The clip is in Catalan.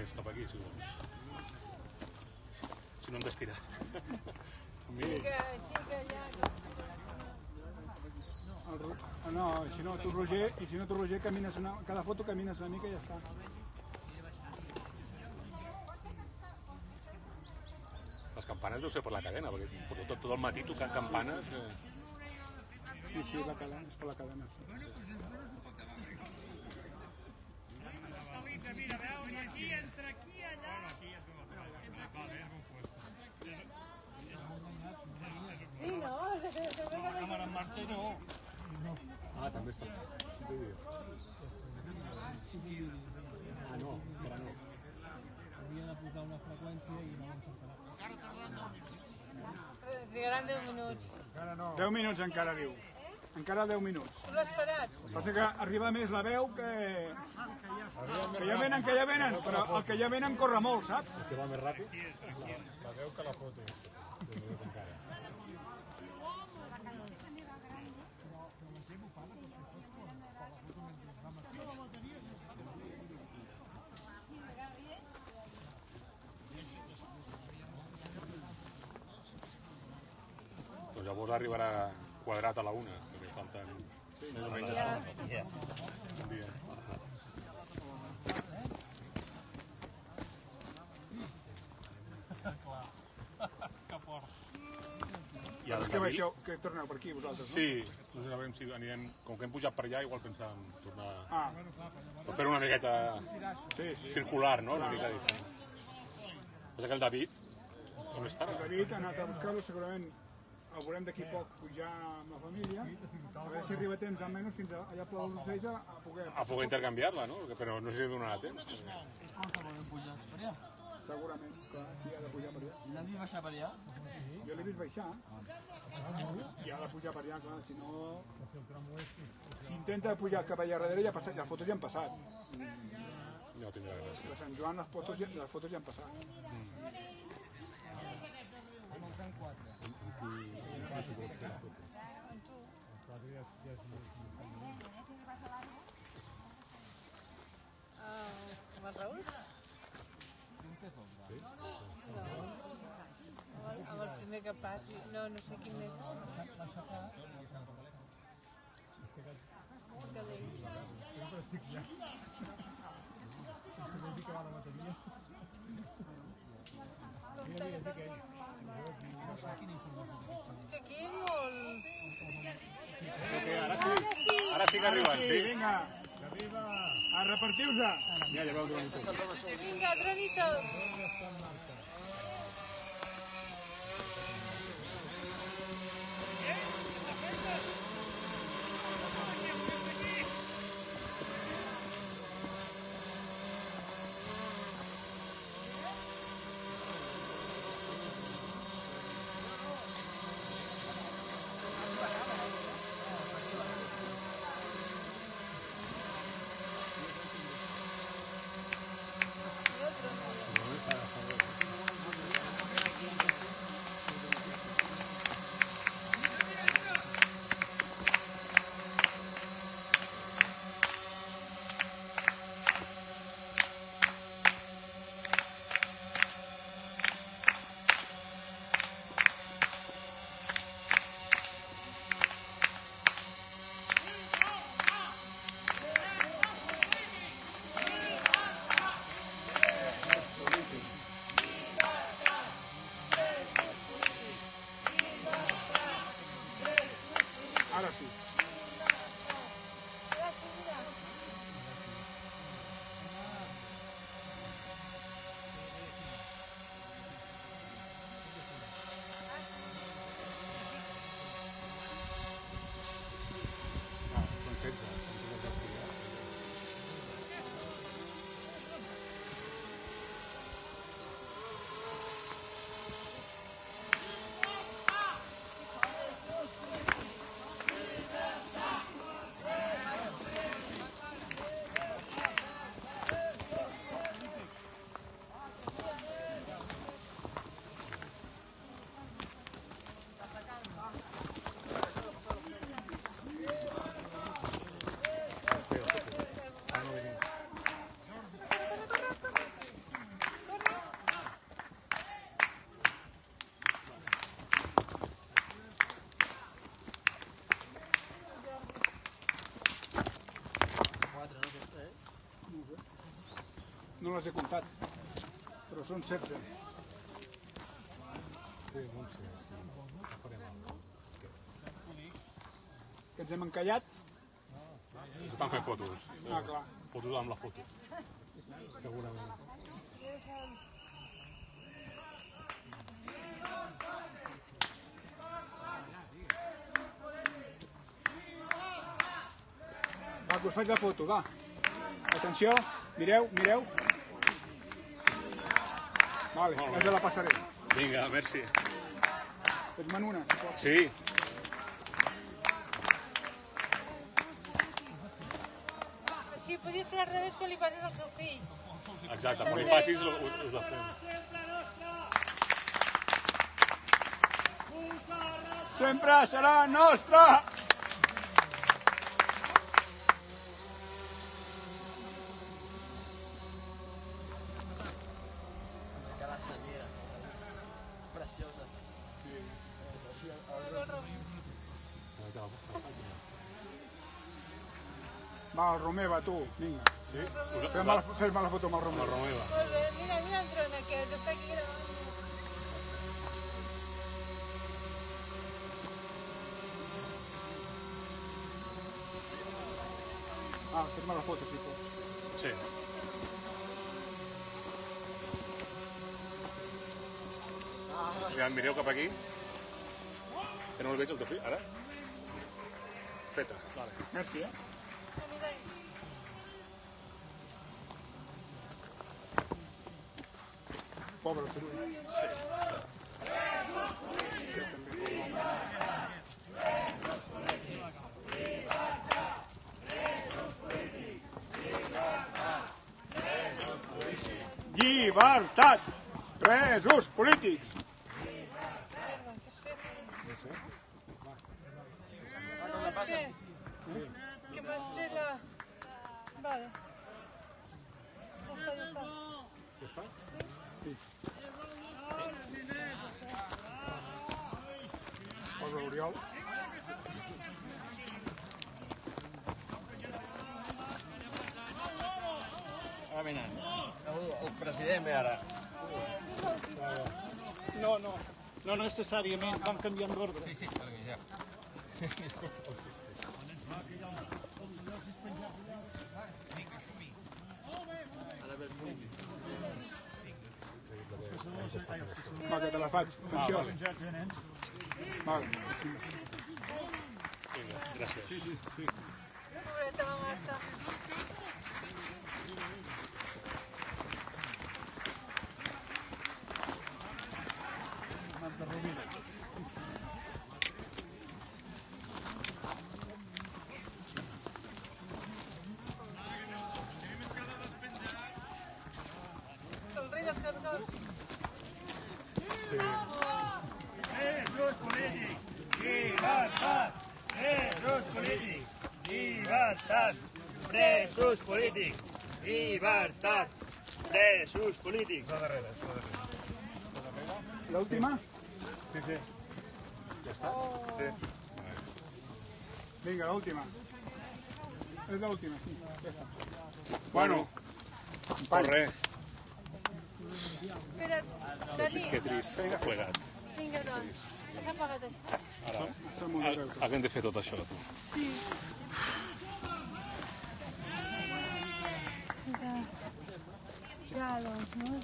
més cap aquí, si vols. Si no em d'estirar. Sí que ja... No, si no, tu Roger, i si no tu Roger, camines cada foto camines una mica i ja està. Les campanes deu ser per la cadena, perquè tot el matí tocant campanes... Sí, la cadena, és per la cadena. Mira, veus, aquí, entre aquí i allà... Sí, no? La càmera en marxa no. Ah, també està. Ah, no, però no. Havia de posar una freqüència i no encertarà. Trigaran 10 minuts. 10 minuts encara, diu. Encara 10 minuts. Tu l'has parat? Passa que arriba més la veu que ja venen, però el que ja venen corre molt, saps? El que va més ràpid? La veu que la foto. Doncs llavors arribarà quadrat a la 1, perquè falten més o menys això. Un dia. Que fort. I el Que David? baixeu, que torneu per aquí, vosaltres, no? Sí, no sabem si anirem... Com que hem pujat per allà, igual pensàvem tornar... Ah, Per fer una miqueta sí. circular, no? Una mica diferent. Passa que el David... On està? El David ha anat a buscar-lo, segurament el veurem d'aquí poc pujar amb la família, a veure si arriba a temps, almenys fins allà a Pla dels Ocells, a poder... A poder intercanviar-la, no? Però no sé si donarà temps. Segurament, clar, sí, ha de pujar per allà. L'ha vist baixar per allà? Jo l'he vist baixar, i ha de pujar per allà, clar, si no... Si intenta pujar cap allà darrere, ja ha passat, les fotos ja han passat. No tindrà gràcia. De Sant Joan les fotos ja han passat. Amb el Raül? Amb el primer que passi. No sé quin és. És que aquí és molt... Ara sí que arriben, sí? Vinga, a repartiu-se. Ja veu d'on tot. Vinga, Tronito! les he comptat, però són 16. Que ens hem encallat? Estan fent fotos. Ah, clar. Fotos amb la foto. Segurament. Va, que us faig la foto, va. Atenció, mireu, mireu. Vale, ja se la passaré. Vinga, merci. Fes-me'n una, si pots. Sí. Sí, podies fer al revés quan li passes al seu fill. Exacte, quan li passis us la fem. Sempre serà nostra! Va, el Romeva, tu, vinga. Sí? Fes-me la foto amb el El Romeva. Romeva. Molt bé, mira el tron aquest, està aquí gravant. Ah, fes-me la foto, si pots. Sí. Ja, mireu cap aquí. Que no el veig el teu fill, ara. Feta, vale. Merci, eh? Pobre Turull. Sí. Llibertat! Presos polítics! ¿Qué más de la...? Vale. Ya está. Ja està? Posa l'Oriol. Ara venen. El president ve ara. No necessàriament, van canviant d'ordre. Sí, perquè ja. Va, que te la faig. Atenció. Vale. Vinga, gràcies. Pobreta la Marta. El rei dels cargols. Presos polítics! Llibertat! Presos polítics! Llibertat! Presos polítics! Llibertat! Presos polítics! L'última? Sí, sí. Ja està? Sí. Vinga, l'última. És l'última, sí. Ja està. Bueno, Company. res. Espera't, Dani. Que trist, tot plegat. Vinga, doncs. Ja s'ha pagat això. Ara, Som molt greu. haguem de fer tot això, tu. Ja, doncs, no?